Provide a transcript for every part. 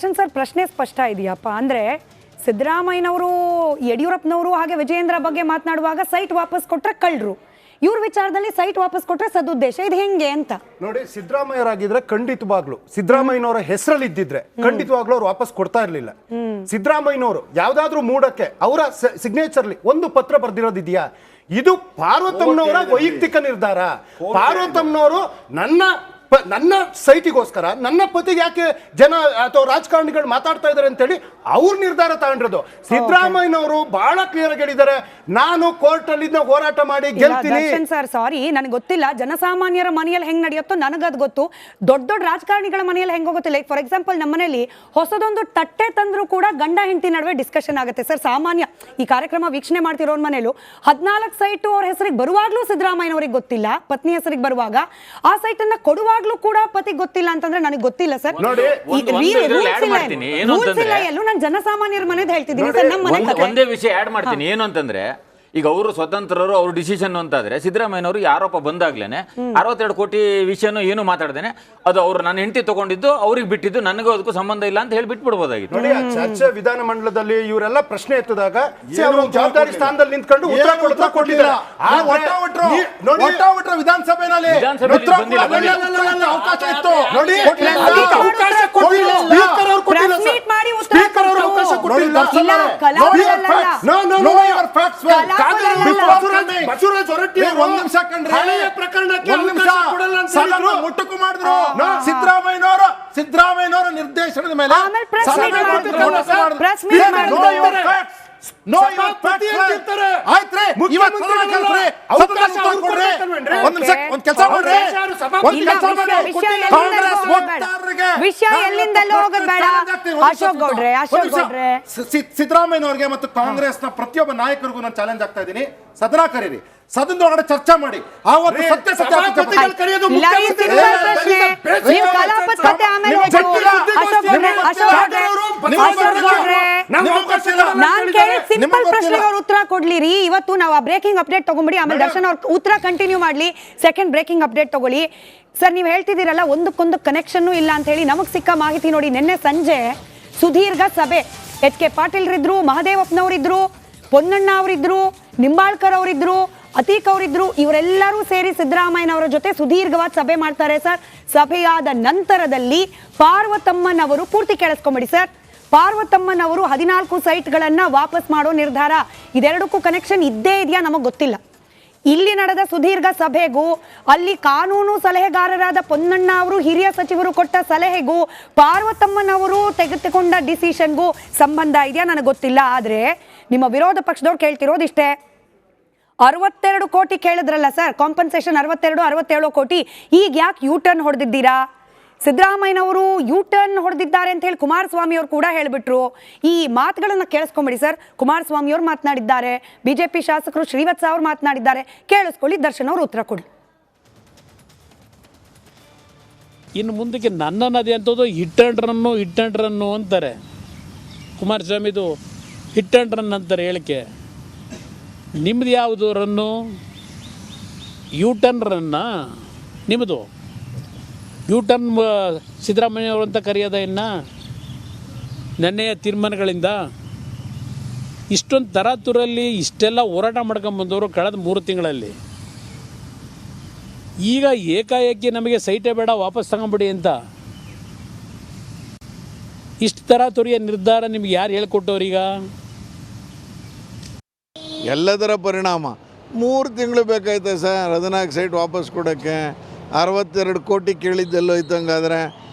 Sir ಪ್ರಶ್ನೆ ಸ್ಪಷ್ಟ ಇದೆಯಪ್ಪ. ಅಂದ್ರೆ ಸಿದ್ದರಾಮಯ್ಯನವರು ಯಡಿಯೂರಪ್ಪನವರು ಹಾಗೆ ವಿಜಯೇಂದ್ರ ಬಗ್ಗೆ ಮಾತನಾಡುವಾಗ ಸೈಟ್ ವಾಪಸ್ ಕೊಟ್ರೆ ಕಳ್ಳರು, ಇವ್ರ ವಿಚಾರದಲ್ಲಿ ಸೈಟ್ ವಾಪಸ್ ಕೊಟ್ರೆ ಸದುದ್ದೇಶ, ಇದು ಹೆಂಗೆ ಅಂತ ನೋಡಿ. ಸಿದ್ದರಾಮಯ್ಯರಾಗಿದ್ರೆ ಖಂಡಿತವಾಗ್ಲು ಸಿದ್ದರಾಮಯ್ಯನವರ ಹೆಸರಲ್ಲಿ ಇದ್ದಿದ್ರೆ ಖಂಡಿತವಾಗ್ಲೂ ಅವ್ರು ವಾಪಸ್ ಕೊಡ್ತಾ ಇರ್ಲಿಲ್ಲ. ಸಿದ್ದರಾಮಯ್ಯನವರು ಯಾವ್ದಾದ್ರು ಮೂಡಕ್ಕೆ ಅವರ ಸಿಗ್ನೇಚರ್ಲಿ ಒಂದು ಪತ್ರ ಬರ್ದಿರೋದಿದೆಯಾ? ಇದು ಪಾರ್ವತಮ್ಮನವರ ವೈಯಕ್ತಿಕ ನಿರ್ಧಾರ. ಪಾರ್ವತಮ್ಮನವರು ನನ್ನ ಸೈಟಿಗೋಸ್ಕರ ನನ್ನ ಪತಿಗೆ ಯಾಕೆ ಜನ ಅಥವಾ ರಾಜಕಾರಣಿಗಳು ಮಾತಾಡ್ತಾ ಇದಾರೆ ಅಂತೇಳಿ ಅವ್ರ ನಿರ್ಧಾರ ತಗೊಂಡಿರೋದು. ಸಿದ್ದರಾಮಯ್ಯನವರು ಬಹಳ ಕ್ಲಿಯರ್ ಆಗಿ ಹೇಳಿದ್ದಾರೆ, ನಾನು ಕೋರ್ಟ್ ಅಲ್ಲಿ ಹೋರಾಟ ಮಾಡಿ ಗೆಲ್ತೀನಿ. ಸರ್ ಸಾರಿ, ನನಗೆ ಗೊತ್ತಿಲ್ಲ ಜನಸಾಮಾನ್ಯರ ಮನೆಯಲ್ಲಿ ಹೆಂಗ್ ನಡೆಯುತ್ತೋ ನನಗದ್ ಗೊತ್ತು. ದೊಡ್ಡ ದೊಡ್ಡ ರಾಜಕಾರಣಿಗಳ ಮನೆಯಲ್ಲಿ ಹೆಂಗ್ ಹೋಗುತ್ತೆ. ಲೈಕ್ ಫಾರ್ ಎಕ್ಸಾಂಪಲ್ ನಮ್ಮ ಮನೆಯಲ್ಲಿ ಹೊಸದೊಂದು ತಟ್ಟೆ ತಂದ್ರು ಕೂಡ ಗಂಡ ಹೆಂಡತಿ ನಡುವೆ ಡಿಸ್ಕಷನ್ ಆಗುತ್ತೆ ಸರ್. ಸಾಮಾನ್ಯ ಈ ಕಾರ್ಯಕ್ರಮ ವೀಕ್ಷಣೆ ಮಾಡ್ತಿರೋರ್ ಮನೇಲೂ 14 ಸೈಟ್ ಅವ್ರ ಹೆಸರಿಗೆ ಬರುವಾಗ್ಲೂ ಸಿದ್ದರಾಮಯ್ಯನವರಿಗೆ ಗೊತ್ತಿಲ್ಲ, ಪತ್ನಿ ಹೆಸರಿಗೆ ಬರುವಾಗ ಆ ಸೈಟ್ ಅನ್ನ ಕೊಡುವಾಗ್ಲೂ ಕೂಡ ಪತಿಗೆ ಗೊತ್ತಿಲ್ಲ ಅಂತಂದ್ರೆ ನನಗೆ ಗೊತ್ತಿಲ್ಲ ಸರ್. ನಾನು ಜನಸಾಮಾನ್ಯರ ಮನೆದು ಹೇಳ್ತಿದ್ದೀನಿ ಸರ್. ನಮ್ಮ ಮನೆ ಒಂದೇ ವಿಷಯ ಆಡ್ ಮಾಡ್ತೀನಿ. ಏನು ಅಂತಂದ್ರೆ ಈಗ ಅವರು ಸ್ವತಂತ್ರರು, ಅವ್ರ ಡಿಸಿಷನ್ ಅಂತಾದ್ರೆ ಸಿದ್ದರಾಮಯ್ಯನವರು ಆರೋಪ ಬಂದಾಗ್ಲೇನೆ 62 ಕೋಟಿ ವಿಷಯನೂ ಏನು ಮಾತಾಡ್ದೇನೆ ಅದು ಅವ್ರು ನನ್ನ ಹೆಂಡತಿ ತಗೊಂಡಿದ್ದು ಅವ್ರಿಗೆ ಬಿಟ್ಟಿದ್ದು, ನನಗೂ ಅದಕ್ಕೂ ಸಂಬಂಧ ಇಲ್ಲ ಅಂತ ಹೇಳಿ ಬಿಟ್ಬಿಡ್ಬೋದಾಗಿತ್ತು. ನೋಡಿ, ಚರ್ಚೆ ವಿಧಾನ ಮಂಡಲದಲ್ಲಿ ಇವರೆಲ್ಲ ಪ್ರಶ್ನೆ ಎತ್ತದಾಗ ಜವಾಬ್ದಾರಿ ಸ್ಥಾನದಲ್ಲಿ ನಿಂತ್ಕೊಂಡು ಉತ್ತರ ಕೊಡ್ತಾ ಕೊಟ್ಟಿದ್ದಾರೆ. ವಿಧಾನಸಭೆಯಲ್ಲಿ ಅವಕಾಶ ಇತ್ತು ನೋಡಿ, ಬಸವರಾಜ ಹೊರಟ್ಟಿ ಮುಟ್ಟುಕು ಮಾಡಿದ್ರು. ಸಿದ್ದರಾಮಯ್ಯನವರ ನಿರ್ದೇಶನದ ಮೇಲೆ ಒಂದು ಕೆಲಸ ಮಾಡ್ರಿ, ವಿಷಯ ಎಲ್ಲಿಂದಲೂ ಹೋಗೋದು ಬೇಡ. ಅಶೋಕ್ ಗೌಡ್ರೆ ಸಿದ್ದರಾಮಯ್ಯನವರಿಗೆ ಮತ್ತು ಕಾಂಗ್ರೆಸ್ನ ಪ್ರತಿಯೊಬ್ಬ ನಾಯಕರಿಗೂ ನಾನು ಚಾಲೆಂಜ್ ಆಗ್ತಾ ಇದ್ದೀನಿ, ಸದನ ಕರೀರಿ, ಸದನದೊಳಗಡೆ ಚರ್ಚೆ ಮಾಡಿ. ಆವತ್ತು ಸತ್ಯ ಉತ್ತರ ಕೊಡ್ಲಿರಿ. ಇವತ್ತು ನಾವು ಆ ಬ್ರೇಕಿಂಗ್ ಅಪ್ಡೇಟ್ ತಗೊಂಡ್ಬಿಡಿ, ಆಮೇಲೆ ದರ್ಶನ್ ಅವ್ರ ಉತ್ತರ ಕಂಟಿನ್ಯೂ ಮಾಡ್ಲಿ. ಸೆಕೆಂಡ್ ಬ್ರೇಕಿಂಗ್ ಅಪ್ಡೇಟ್ ತಗೊಳ್ಳಿ ಸರ್. ನೀವು ಹೇಳ್ತಿದ್ದೀರಲ್ಲ ಒಂದಕ್ಕೊಂದು ಕನೆಕ್ಷನ್ ಇಲ್ಲ ಅಂತ ಹೇಳಿ. ನಮಗ್ ಸಿಕ್ಕ ಮಾಹಿತಿ ನೋಡಿ, ನಿನ್ನೆ ಸಂಜೆ ಸುದೀರ್ಘ ಸಭೆ, ಎಚ್ ಕೆ ಪಾಟೀಲ್ ಇದ್ರು, ಮಹದೇವಪ್ಪನವರಿದ್ರು, ಪೊನ್ನಣ್ಣ ಅವರಿದ್ರು, ನಿಂಬಾಳ್ಕರ್ ಅವರಿದ್ರು, ಅತೀಕ್ ಅವರಿದ್ರು. ಇವರೆಲ್ಲರೂ ಸೇರಿ ಸಿದ್ದರಾಮಯ್ಯನವರ ಜೊತೆ ಸುದೀರ್ಘವಾದ ಸಭೆ ಮಾಡ್ತಾರೆ ಸರ್. ಸಭೆಯಾದ ನಂತರದಲ್ಲಿ ಪಾರ್ವತಮ್ಮನವರು, ಪೂರ್ತಿ ಕೇಳಿಸ್ಕೊಂಬಿಡಿ ಸರ್, ಪಾರ್ವತಮ್ಮನವರು 14 ಸೈಟ್ಗಳನ್ನ ವಾಪಸ್ ಮಾಡೋ ನಿರ್ಧಾರ. ಇದೆರಡಕ್ಕೂ ಕನೆಕ್ಷನ್ ಇದ್ದೇ ಇದೆಯಾ ನಮಗ್ ಗೊತ್ತಿಲ್ಲ. ಇಲ್ಲಿ ನಡೆದ ಸುದೀರ್ಘ ಸಭೆಗೂ ಅಲ್ಲಿ ಕಾನೂನು ಸಲಹೆಗಾರರಾದ ಪೊನ್ನಣ್ಣ ಅವರು, ಹಿರಿಯ ಸಚಿವರು ಕೊಟ್ಟ ಸಲಹೆಗೂ ಪಾರ್ವತಮ್ಮನವರು ತೆಗೆದುಕೊಂಡ ಡಿಸಿಷನ್ಗೂ ಸಂಬಂಧ ಇದೆಯಾ ನನಗೆ ಗೊತ್ತಿಲ್ಲ. ಆದ್ರೆ ನಿಮ್ಮ ವಿರೋಧ ಪಕ್ಷದವ್ರು ಕೇಳ್ತಿರೋದು ಇಷ್ಟೇ, 62 ಕೋಟಿ ಕೇಳಿದ್ರಲ್ಲ ಸರ್, ಕಾಂಪನ್ಸೇಷನ್ 67 ಕೋಟಿ. ಈಗ ಯಾಕೆ ಯೂ ಟರ್ನ್ ಹೊಡೆದಿದ್ದೀರಾ? ಸಿದ್ದರಾಮಯ್ಯನವರು ಯೂ ಟರ್ನ್ ಹೊಡೆದಿದ್ದಾರೆ ಅಂತ ಹೇಳಿ ಕುಮಾರಸ್ವಾಮಿ ಅವರು ಕೂಡ ಹೇಳಿಬಿಟ್ರು. ಈ ಮಾತುಗಳನ್ನ ಕೇಳಿಸ್ಕೊಂಬಿಡಿ ಸರ್. ಕುಮಾರಸ್ವಾಮಿ ಅವರು ಮಾತನಾಡಿದ್ದಾರೆ, ಬಿಜೆಪಿ ಶಾಸಕರು ಶ್ರೀವತ್ಸ ಅವರು ಮಾತನಾಡಿದ್ದಾರೆ. ಕೇಳಿಸ್ಕೊಳ್ಳಿ, ದರ್ಶನ್ ಅವರು ಉತ್ತರ ಕೊಡಿ. ಇನ್ನು ಮುಂದಕ್ಕೆ ನನ್ನ ನದಿ ಅಂತದ್ದು ಹಿಟ್ ಆ್ಯಂಡ್ ರನ್ನು ಅಂತಾರೆ. ಕುಮಾರಸ್ವಾಮಿದು ಹಿಟ್ ಆ್ಯಂಡ್ ರನ್ ಅಂತಾರೆ ಹೇಳಿಕೆ. ನಿಮ್ಮದು ಯಾವುದು ರನ್ನು? ಯೂ ಟರ್ನ್ ರನ್ನ ನಿಮ್ಮದು? ಯೂ ಟರ್ನ್ ಸಿದ್ದರಾಮಯ್ಯವರು ಅಂತ ಕರೆಯೋದ? ಇನ್ನು ನೆನ್ನೆಯ ತೀರ್ಮಾನಗಳಿಂದ ಇಷ್ಟೊಂದು ತರಾತುರಲ್ಲಿ ಇಷ್ಟೆಲ್ಲ ಹೋರಾಟ ಮಾಡ್ಕೊಂಬಂದವರು ಕಳೆದ 3 ತಿಂಗಳಲ್ಲಿ. ಈಗ ಏಕಾಏಕಿ ನಮಗೆ ಸೈಟೇ ಬೇಡ, ವಾಪಸ್ ತಗೊಂಬಿಡಿ ಅಂತ ಇಷ್ಟು ತರಾತುರಿಯ ನಿರ್ಧಾರ ನಿಮ್ಗೆ ಯಾರು ಹೇಳ್ಕೊಟ್ಟವ್ರೀಗ? ಎಲ್ಲದರ ಪರಿಣಾಮ 3 ತಿಂಗಳು ಬೇಕಾಯ್ತು ಸರ್ 14 ಸೈಟ್ ವಾಪಸ್ ಕೊಡೋಕ್ಕೆ. 62 ಕೋಟಿ ಕೇಳಿದ್ದೆಲ್ಲೋ ಇದ್ದಂಗಾದರೆ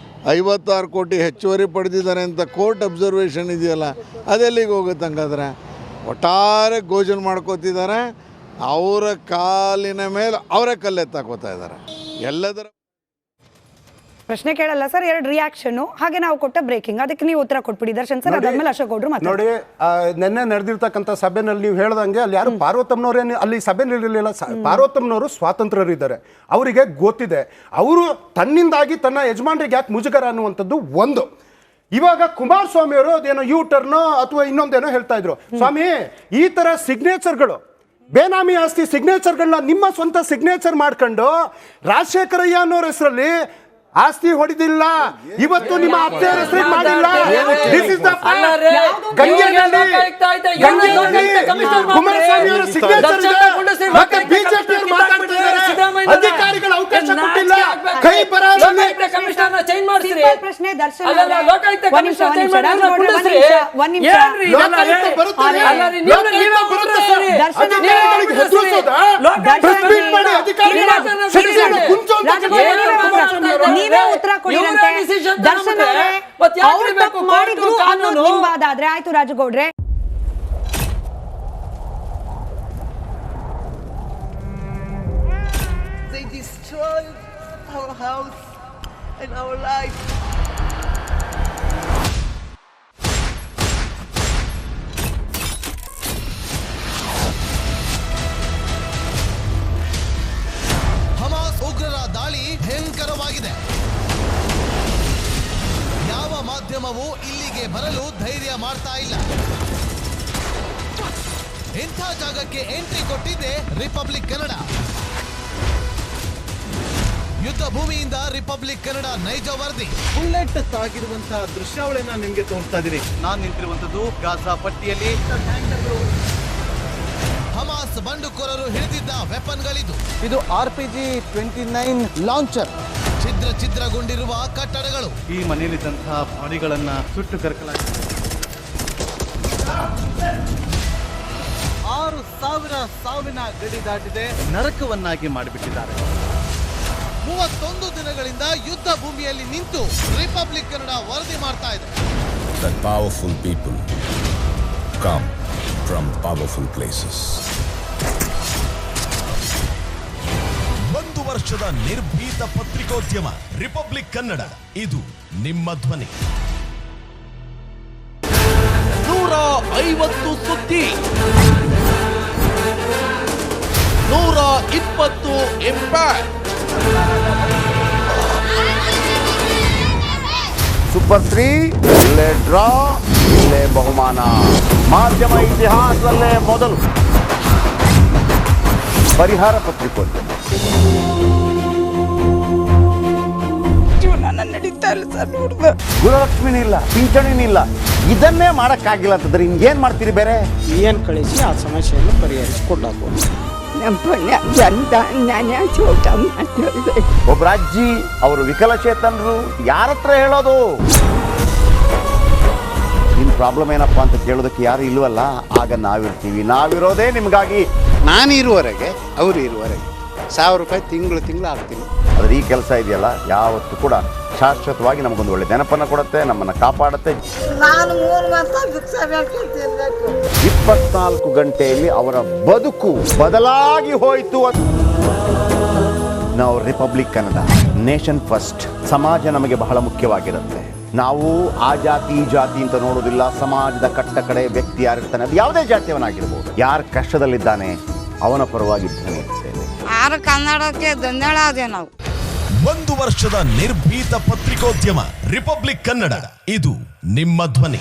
56 ಕೋಟಿ ಹೆಚ್ಚುವರಿ ಪಡೆದಿದ್ದಾರೆ ಅಂತ ಕೋರ್ಟ್ ಅಬ್ಸರ್ವೇಷನ್ ಇದೆಯಲ್ಲ, ಅದೆಲ್ಲಿಗೆ ಹೋಗುತ್ತೆ ಹಂಗಾದ್ರೆ? ಒಟ್ಟಾರೆ ಘೋಷಣೆ ಮಾಡ್ಕೋತಿದ್ದಾರೆ, ಅವರ ಕಾಲಿನ ಮೇಲೆ ಅವರೇ ಕಲ್ಲೆತ್ತಾಕೋತಾ ಇದ್ದಾರೆ. ಎಲ್ಲದರ ಪ್ರಶ್ನೆ ಕೇಳಲ್ಲ ಸರ್, 2 ರಿಯಾಕ್ಷನ್, ಹಾಗೆ ನಾವು ಕೊಟ್ಟ ಬ್ರೇಕಿಂಗ್, ಅದಕ್ಕೆ ನೀವು ಉತ್ತರ ಕೊಟ್ಬಿಡಿ ದರ್ಶನ್ ಸರ್. ಅದಾದ್ಮೇಲೆ ಅಶೋಕ್ ಗೌಡ್ರು ನೋಡಿ, ನಿನ್ನೆ ನಡೆದಿರ್ತಕ್ಕಂಥ ಸಭೆನಲ್ಲಿ ನೀವು ಹೇಳ್ದಂಗೆ ಅಲ್ಲಿ ಯಾರು ಪಾರ್ವತಮ್ಮನವರೇ ಅಲ್ಲಿ ಸಭೆಯಲ್ಲಿ ಇರಲಿಲ್ಲ. ಪಾರ್ವತಮ್ಮನವರು ಸ್ವಾತಂತ್ರ್ಯರಿದ್ದಾರೆ, ಅವರಿಗೆ ಗೊತ್ತಿದೆ. ಅವರು ತನ್ನಿಂದಾಗಿ ತನ್ನ ಯಜಮಾನರಿಗೆ ಯಾಕೆ ಮುಜುಗರ ಅನ್ನುವಂಥದ್ದು ಒಂದು. ಇವಾಗ ಕುಮಾರಸ್ವಾಮಿ ಅವರು ಅದೇನೋ ಯೂ ಟರ್ನ್ ಅಥವಾ ಇನ್ನೊಂದೇನೋ ಹೇಳ್ತಾ ಇದ್ರು. ಸ್ವಾಮಿ, ಈ ತರ ಸಿಗ್ನೇಚರ್ಗಳು, ಬೇನಾಮಿ ಆಸ್ತಿ ಸಿಗ್ನೇಚರ್ಗಳನ್ನ ನಿಮ್ಮ ಸ್ವಂತ ಸಿಗ್ನೇಚರ್ ಮಾಡ್ಕೊಂಡು ರಾಜಶೇಖರಯ್ಯ ಅನ್ನೋರ ಹೆಸರಲ್ಲಿ ಆಸ್ತಿ ಹೊಡೆದಿಲ್ಲ, ಇವತ್ತು ನಿಮ್ಮ ಅತ್ತೆಯರ ಹೆಸರಿಗೆ ಮಾಡಿಲ್ಲ. This is the fact. Kumaraswamy ಅವರ ಸಿಗ್ನೇಚರ್ ಇದೆ, ಮತ್ತೆ ಬಿಜೆಪಿ ಅವರು ಮಾತಾಡ್ತಾ ಇದ್ದಾರೆ. ಅಧಿಕಾರಿಗಳು ಅವಕಾಶ ಕೊಟ್ಟಿಲ್ಲ, ಕೈ ಬರಹದಲ್ಲಿ ಸಿಂಪಲ್ ಪ್ರಶ್ನೆ ದರ್ಶನ್ ಅವರೇ, ಒಂದ್ ನಿಮಿಷ ರಾಜಗೌಡ್ರೆ, ಒಂದ್ ನಿಮಿಷ ಲೋಕಾಯುಕ್ತ ಬರುತ್ತೆ, ಲೋಕಾಯುಕ್ತ ಬರುತ್ತೆ ಸರ್. ದರ್ಶನ್ ಅವರೇ, ಅಧಿಕಾರಿಗಳಿಗೆ ಹೆದರಿಸೋದಾ? ಪ್ರೆಸ್ ಮೀಟ್ ಮಾಡಿ ಅಧಿಕಾರಿಗಳು ಸಿಟಿಜನ್ ಕುಂಚು ಅಂತ ಕುಮಾರಸ್ವಾಮಿ ಅವರು. ನೀವೇ ಉತ್ತರ ಕೊಡಿರಂತೆ. ದರ್ಶನ್ ಅವರೇ, ಅವ್ರು ತಪ್ಪು ಮಾಡಿದ್ರು ಅನ್ನೋದು ನಿಮ್ ವಾದ ಆದ್ರೆ ಆಯ್ತು ರಾಜಗೌಡ್ರೆ. They destroyed our house and our life. Hamas ಉಗ್ರರ ದಾಳಿ ಭಯಂಕರವಾಗಿದೆ. ಯಾವ ಮಾಧ್ಯಮವೂ ಇಲ್ಲಿಗೆ ಬರಲು ಧೈರ್ಯ ಮಾಡ್ತಾ ಇಲ್ಲ. ಇಂಥ ಜಾಗಕ್ಕೆ ಎಂಟ್ರಿ ಕೊಟ್ಟಿದೆ ರಿಪಬ್ಲಿಕ್ ಕನ್ನಡ. ಯುದ್ಧ ಭೂಮಿಯಿಂದ ರಿಪಬ್ಲಿಕ್ ಕನ್ನಡ ನೈಜ ವರದಿ. ಬುಲೆಟ್ ತಾಗಿರುವಂತಹ ದೃಶ್ಯಾವಳಿಯನ್ನ ನಿಮ್ಗೆ ತೋರಿಸ್ತಾ ಇದೀನಿ. ನಾನು ನಿಂತಿರುವಂತದ್ದು ಗಾಜಾ ಪಟ್ಟಿಯಲ್ಲಿ. ಹಮಾಸ್ ಬಂಡುಕೋರರು ಹಿಡಿದಿದ್ದ ವೆಪನ್ಗಳಿದು. ಇದು RPG-29 ಲಾಂಚರ್. ಛಿದ್ರಗೊಂಡಿರುವ ಕಟ್ಟಡಗಳು. ಈ ಮನೆಯಲ್ಲಿದ್ದಂತಹ ಬಾಡಿಗಳನ್ನ ಸುಟ್ಟು ಕರಕಲಾಗಿದೆ. 6,000 ಸಾವಿನ ಗಡಿ ದಾಟಿದೆ, ನರಕವನ್ನಾಗಿ ಮಾಡಿಬಿಟ್ಟಿದ್ದಾರೆ. 31 ದಿನಗಳಿಂದ ಯುದ್ಧ ಭೂಮಿಯಲ್ಲಿ ನಿಂತು ರಿಪಬ್ಲಿಕ್ ಕನ್ನಡ ವರದಿ ಮಾಡ್ತಾ ಇದೆ. That powerful people come from powerful places. 1 ವರ್ಷದ ನಿರ್ಭೀತ ಪತ್ರಿಕೋದ್ಯಮ ರಿಪಬ್ಲಿಕ್ ಕನ್ನಡ, ಇದು ನಿಮ್ಮ ಧ್ವನಿ. 150 ಸುದ್ದಿ, 120 ಇಂಪ್ಯಾಕ್ಟ್. ಸೂಪರ್ 3 ಇಲ್ಲೇ ಡ್ರಾ, ಇಲ್ಲೇ ಬಹುಮಾನ. ಮಾಧ್ಯಮ ಇತಿಹಾಸದಲ್ಲೇ ಮೊದಲು ಪರಿಹಾರ ಪತ್ರಿಕೋದ್ಯಮ. ಗುರುಲಕ್ಷ್ಮಿನೂ ಇಲ್ಲ, ಪಿಂಚಣಿನೂ ಇಲ್ಲ. ಇದನ್ನೇ ಮಾಡಕ್ಕಾಗಿಲ್ಲ ಅಂತಂದ್ರೆ ಇನ್ನೇನ್ ಮಾಡ್ತೀರಿ ಬೇರೆ? ಏನ್ ಕಳಿಸಿ ಆ ಸಮಸ್ಯೆಯನ್ನು ಪರಿಹರಿಸಿಕೊಡಬಹುದು. ಒಬ್ಬ ಅಜ್ಜಿ, ಅವರು ವಿಕಲಚೇತನರು, ಯಾರ ಹತ್ರ ಹೇಳೋದು? ನಿಮ್ ಪ್ರಾಬ್ಲಮ್ ಏನಪ್ಪಾ ಅಂತ ಕೇಳೋದಕ್ಕೆ ಯಾರು ಇಲ್ವಲ್ಲ. ಆಗ ನಾವಿರ್ತೀವಿ, ನಾವಿರೋದೇ ನಿಮ್ಗಾಗಿ. ನಾನು ಇರುವವರೆಗೆ, ಅವರು ಇರುವವರೆಗೆ 1,000 ರೂಪಾಯಿ ತಿಂಗಳು ಆಗ್ತೀನಿ. ಆದ್ರೆ ಈ ಕೆಲಸ ಇದೆಯಲ್ಲ, ಯಾವತ್ತೂ ಕೂಡ ಶಾಶ್ವತವಾಗಿ ನಮಗೊಂದು ಒಳ್ಳೆ ನೆನಪನ್ನ ಕೊಡುತ್ತೆ, ನಮ್ಮನ್ನ ಕಾಪಾಡುತ್ತೆ. ನಾನು 3 ಮಾಸ ಭಿಕ್ಷೆ ಬೇಕಿರ್ಬೇಕು. 24 ಗಂಟೆಯಲ್ಲಿ ಅವರ ಬದುಕು ಬದಲಾಗಿ ಹೋಯಿತು. ನಾವು ರಿಪಬ್ಲಿಕ್ ಕನ್ನಡ, ನೇಷನ್ ಫಸ್ಟ್. ಸಮಾಜ ನಮಗೆ ಬಹಳ ಮುಖ್ಯವಾಗಿರುತ್ತೆ. ನಾವು ಆ ಜಾತಿ ಈ ಜಾತಿ ಅಂತ ನೋಡೋದಿಲ್ಲ. ಸಮಾಜದ ಕಟ್ಟ ಕಡೆ ವ್ಯಕ್ತಿ ಯಾರಿರ್ತಾನೆ, ಅದು ಯಾವುದೇ ಜಾತಿಯವನಾಗಿರ್ಬೋದು, ಯಾರು ಕಷ್ಟದಲ್ಲಿದ್ದಾನೆ ಅವನ ಪರವಾಗಿ ಧ್ವನಿ ಎತ್ತುತ್ತೇವೆ. ಕನ್ನಡಕ್ಕೆ ಧನ್ಯವಾದ. ನಾವು 1 ವರ್ಷದ ನಿರ್ಭೀತ ಪತ್ರಿಕೋದ್ಯಮ ರಿಪಬ್ಲಿಕ್ ಕನ್ನಡ, ಇದು ನಿಮ್ಮ ಧ್ವನಿ.